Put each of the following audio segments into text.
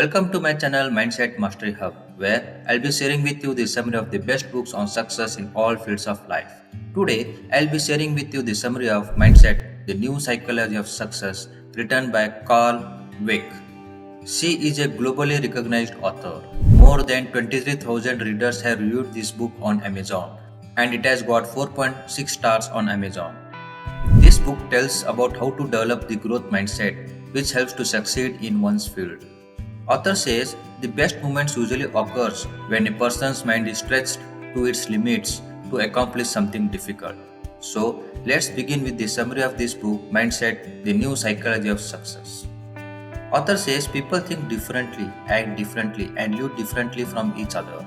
Welcome to my channel Mindset Mastery Hub, where I'll be sharing with you the summary of the best books on success in all fields of life. Today, I'll be sharing with you the summary of Mindset, the New Psychology of Success, written by Carol Dweck. She is a globally recognized author. More than 23,000 readers have reviewed this book on Amazon, and it has got 4.6 stars on Amazon. This book tells about how to develop the growth mindset, which helps to succeed in one's field. Author says the best moments usually occurs when a person's mind is stretched to its limits to accomplish something difficult. So, let's begin with the summary of this book, Mindset, the New Psychology of Success. Author says people think differently, act differently, and live differently from each other.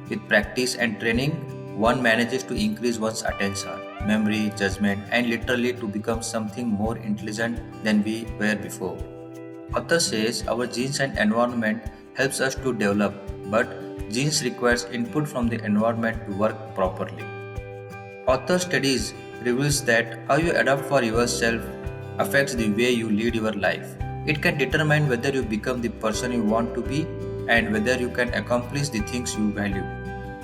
With practice and training, one manages to increase one's attention, memory, judgment, and literally to become something more intelligent than we were before. Author says our genes and environment helps us to develop, but genes requires input from the environment to work properly. Author studies reveals that how you adapt for yourself affects the way you lead your life. It can determine whether you become the person you want to be and whether you can accomplish the things you value.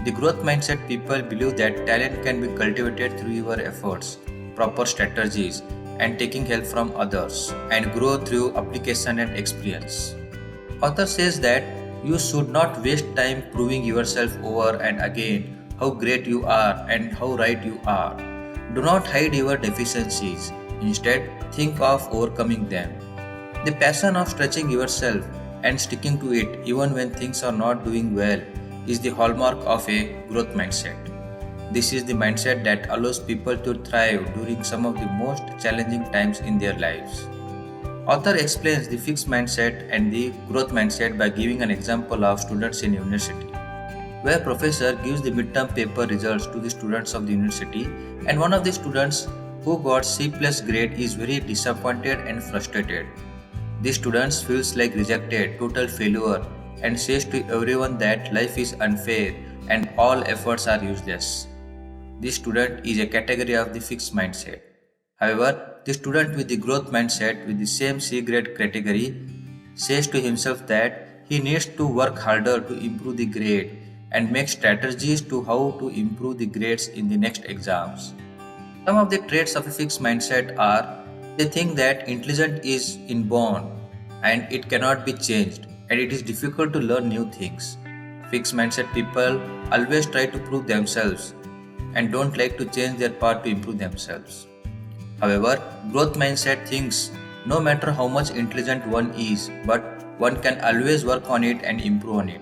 The growth mindset people believe that talent can be cultivated through your efforts, proper strategies, and taking help from others, and grow through application and experience. Author says that you should not waste time proving yourself over and again how great you are and how right you are. Do not hide your deficiencies. Instead, think of overcoming them. The passion of stretching yourself and sticking to it even when things are not doing well is the hallmark of a growth mindset. This is the mindset that allows people to thrive during some of the most challenging times in their lives. Author explains the fixed mindset and the growth mindset by giving an example of students in university, where professor gives the midterm paper results to the students of the university, and one of the students who got C plus grade is very disappointed and frustrated. The student feels like rejected, total failure, and says to everyone that life is unfair and all efforts are useless. This student is a category of the fixed mindset. However, the student with the growth mindset with the same C grade category says to himself that he needs to work harder to improve the grade and make strategies to how to improve the grades in the next exams. Some of the traits of a fixed mindset are they think that intelligence is inborn and it cannot be changed and it is difficult to learn new things. Fixed mindset people always try to prove themselves and don't like to change their path to improve themselves. However, growth mindset thinks no matter how much intelligent one is, but one can always work on it and improve on it.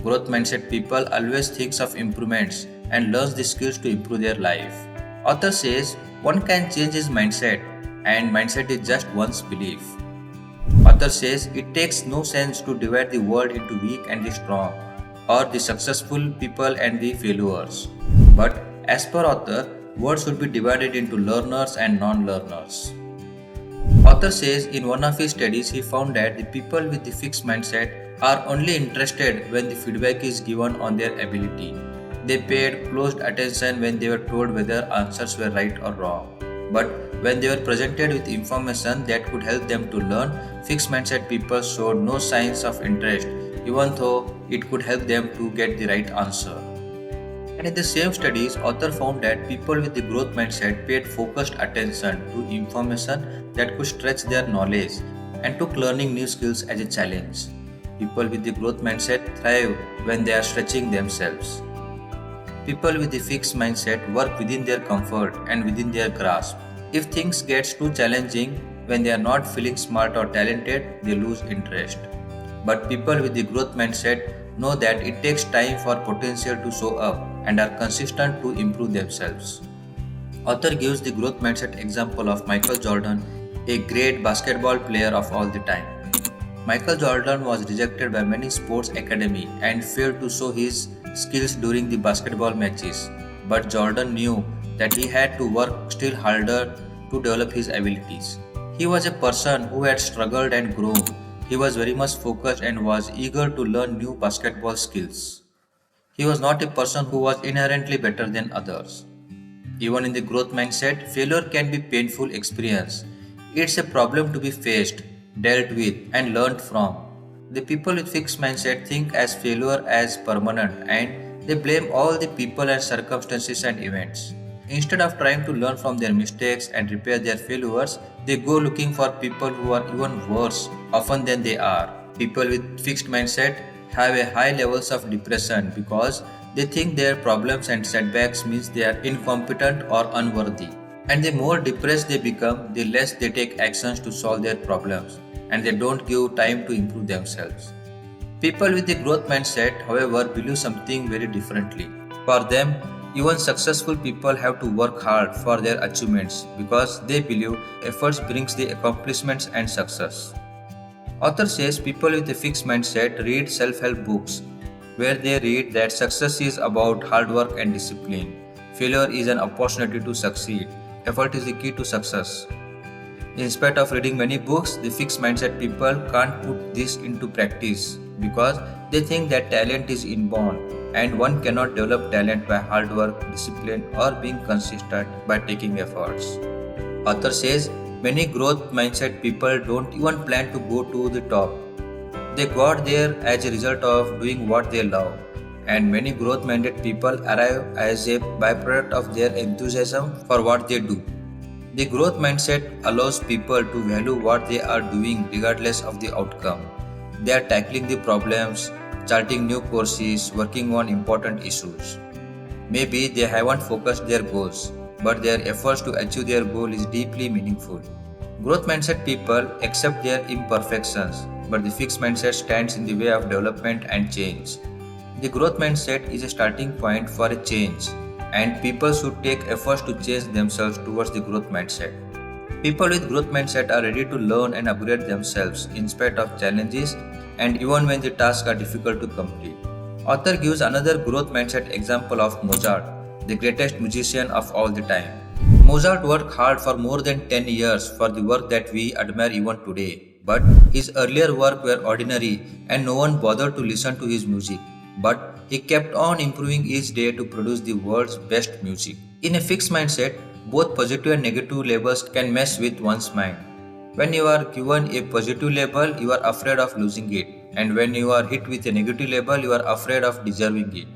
Growth mindset people always thinks of improvements and learns the skills to improve their life. Author says one can change his mindset and mindset is just one's belief. Author says it takes no sense to divide the world into weak and the strong, or the successful people and the failures. But as per author, world should be divided into learners and non-learners. Author says in one of his studies he found that the people with the fixed mindset are only interested when the feedback is given on their ability. They paid close attention when they were told whether answers were right or wrong. But when they were presented with information that could help them to learn, fixed mindset people showed no signs of interest even though it could help them to get the right answer. And in the same studies, author found that people with the growth mindset paid focused attention to information that could stretch their knowledge and took learning new skills as a challenge. People with the growth mindset thrive when they are stretching themselves. People with the fixed mindset work within their comfort and within their grasp. If things get too challenging, when they are not feeling smart or talented, they lose interest. But people with the growth mindset know that it takes time for potential to show up and are consistent to improve themselves. Author gives the growth mindset example of Michael Jordan, a great basketball player of all the time. Michael Jordan was rejected by many sports academy and failed to show his skills during the basketball matches. But Jordan knew that he had to work still harder to develop his abilities. He was a person who had struggled and grown. He was very much focused and was eager to learn new basketball skills. He was not a person who was inherently better than others. Even in the growth mindset, failure can be painful experience. It's a problem to be faced, dealt with, and learned from. The people with fixed mindset think as failure as permanent and they blame all the people and circumstances and events. Instead of trying to learn from their mistakes and repair their failures, they go looking for people who are even worse often than they are. People with fixed mindset have a high levels of depression because they think their problems and setbacks means they are incompetent or unworthy. And the more depressed they become, the less they take actions to solve their problems and they don't give time to improve themselves. People with a growth mindset, however, believe something very differently. For them, even successful people have to work hard for their achievements because they believe efforts brings the accomplishments and success. Author says people with a fixed mindset read self-help books where they read that success is about hard work and discipline. Failure is an opportunity to succeed. Effort is the key to success. In spite of reading many books, the fixed mindset people can't put this into practice because they think that talent is inborn and one cannot develop talent by hard work, discipline, or being consistent by taking efforts. Author says many growth mindset people don't even plan to go to the top. They got there as a result of doing what they love, and many growth minded people arrive as a byproduct of their enthusiasm for what they do. The growth mindset allows people to value what they are doing regardless of the outcome. They are tackling the problems, charting new courses, working on important issues. Maybe they haven't focused their goals, but their efforts to achieve their goal is deeply meaningful. Growth mindset people accept their imperfections, but the fixed mindset stands in the way of development and change. The growth mindset is a starting point for a change, and people should take efforts to change themselves towards the growth mindset. People with growth mindset are ready to learn and upgrade themselves in spite of challenges and even when the tasks are difficult to complete. Author gives another growth mindset example of Mozart, the greatest musician of all the time. Mozart worked hard for more than 10 years for the work that we admire even today. But his earlier work were ordinary and no one bothered to listen to his music. But he kept on improving each day to produce the world's best music. In a fixed mindset, both positive and negative labels can mess with one's mind. When you are given a positive label, you are afraid of losing it. And when you are hit with a negative label, you are afraid of deserving it.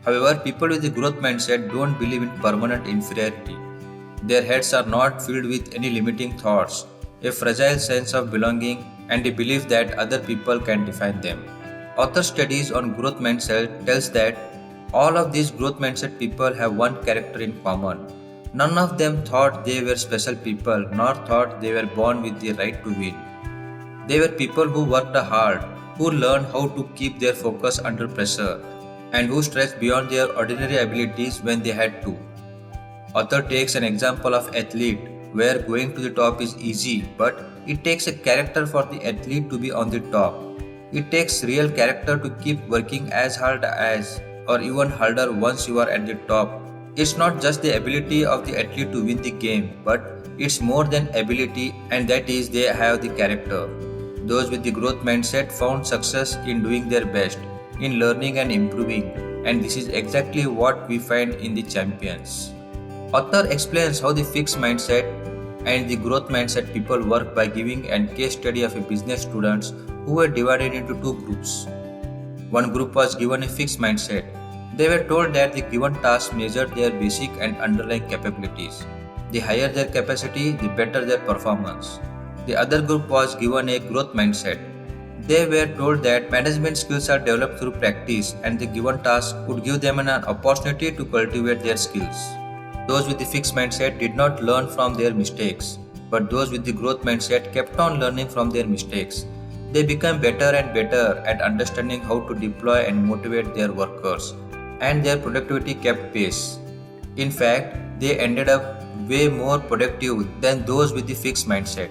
However, people with a growth mindset don't believe in permanent inferiority. Their heads are not filled with any limiting thoughts, a fragile sense of belonging, and a belief that other people can define them. Author studies on growth mindset tells that all of these growth mindset people have one character in common. None of them thought they were special people, nor thought they were born with the right to win. They were people who worked hard, who learned how to keep their focus under pressure, and who stretched beyond their ordinary abilities when they had to. Author takes an example of athlete where going to the top is easy, but it takes a character for the athlete to be on the top. It takes real character to keep working as hard as or even harder once you are at the top. It's not just the ability of the athlete to win the game, but it's more than ability, and that is they have the character. Those with the growth mindset found success in doing their best, in learning and improving, and this is exactly what we find in the champions. Author explains how the fixed mindset and the growth mindset people work by giving a case study of a business students who were divided into two groups. One group was given a fixed mindset. They were told that the given task measured their basic and underlying capabilities. The higher their capacity, the better their performance. The other group was given a growth mindset. They were told that management skills are developed through practice and the given task would give them an opportunity to cultivate their skills. Those with the fixed mindset did not learn from their mistakes, but those with the growth mindset kept on learning from their mistakes. They became better and better at understanding how to deploy and motivate their workers, and their productivity kept pace. In fact, they ended up way more productive than those with the fixed mindset.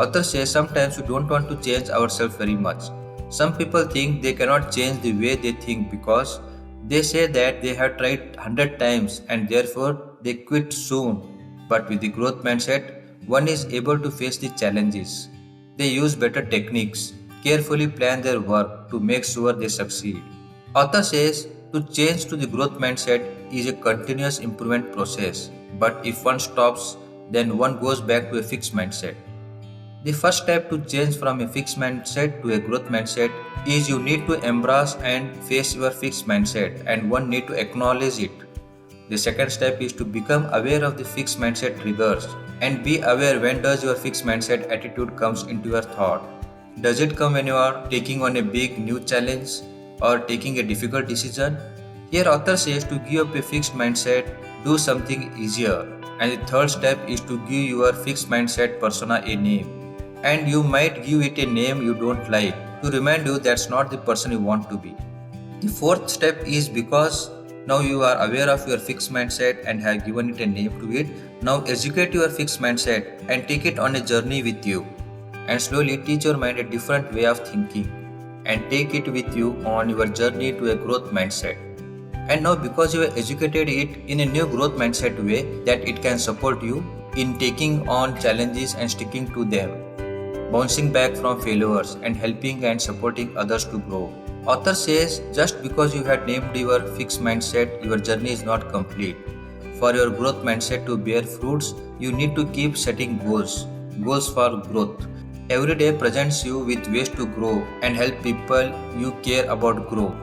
Author says sometimes we don't want to change ourselves very much. Some people think they cannot change the way they think because they say that they have tried 100 times and therefore they quit soon. But with the growth mindset, one is able to face the challenges. They use better techniques, carefully plan their work to make sure they succeed. Author says to change to the growth mindset is a continuous improvement process, but if one stops, then one goes back to a fixed mindset. The first step to change from a fixed mindset to a growth mindset is you need to embrace and face your fixed mindset, and one need to acknowledge it. The second step is to become aware of the fixed mindset triggers and be aware when does your fixed mindset attitude comes into your thought. Does it come when you are taking on a big new challenge or taking a difficult decision? Here author says to give up a fixed mindset, do something easier. And the third step is to give your fixed mindset persona a name. And you might give it a name you don't like to remind you that's not the person you want to be. The fourth step is because now you are aware of your fixed mindset and have given it a name to it. Now educate your fixed mindset and take it on a journey with you. And slowly teach your mind a different way of thinking and take it with you on your journey to a growth mindset. And now because you have educated it in a new growth mindset way that it can support you in taking on challenges and sticking to them, bouncing back from failures and helping and supporting others to grow. Author says just because you had named your fixed mindset, your journey is not complete. For your growth mindset to bear fruits, you need to keep setting goals for growth. Every day presents you with ways to grow and help people you care about grow.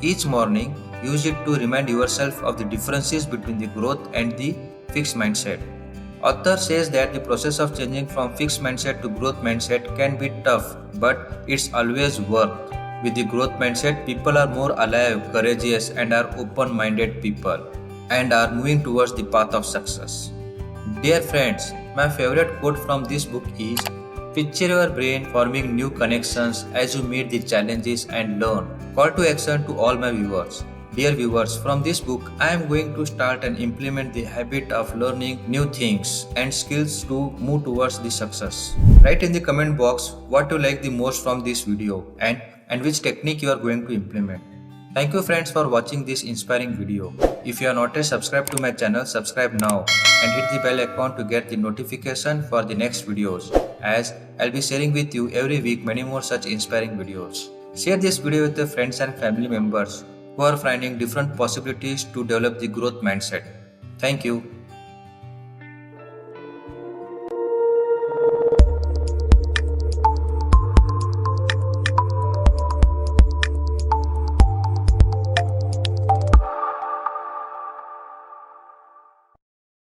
Each morning, use it to remind yourself of the differences between the growth and the fixed mindset. Author says that the process of changing from fixed mindset to growth mindset can be tough, but it's always worth. With the growth mindset, people are more alive, courageous, and are open-minded people and are moving towards the path of success. Dear friends, my favorite quote from this book is picture your brain forming new connections as you meet the challenges and learn. Call to action to all my viewers. Dear viewers, from this book, I am going to start and implement the habit of learning new things and skills to move towards the success. Write in the comment box what you like the most from this video and which technique you are going to implement. Thank you friends for watching this inspiring video. If you are not yet subscribed to my channel, subscribe now and hit the bell icon to get the notification for the next videos, as I'll be sharing with you every week many more such inspiring videos. Share this video with your friends and family members who are finding different possibilities to develop the growth mindset. Thank you.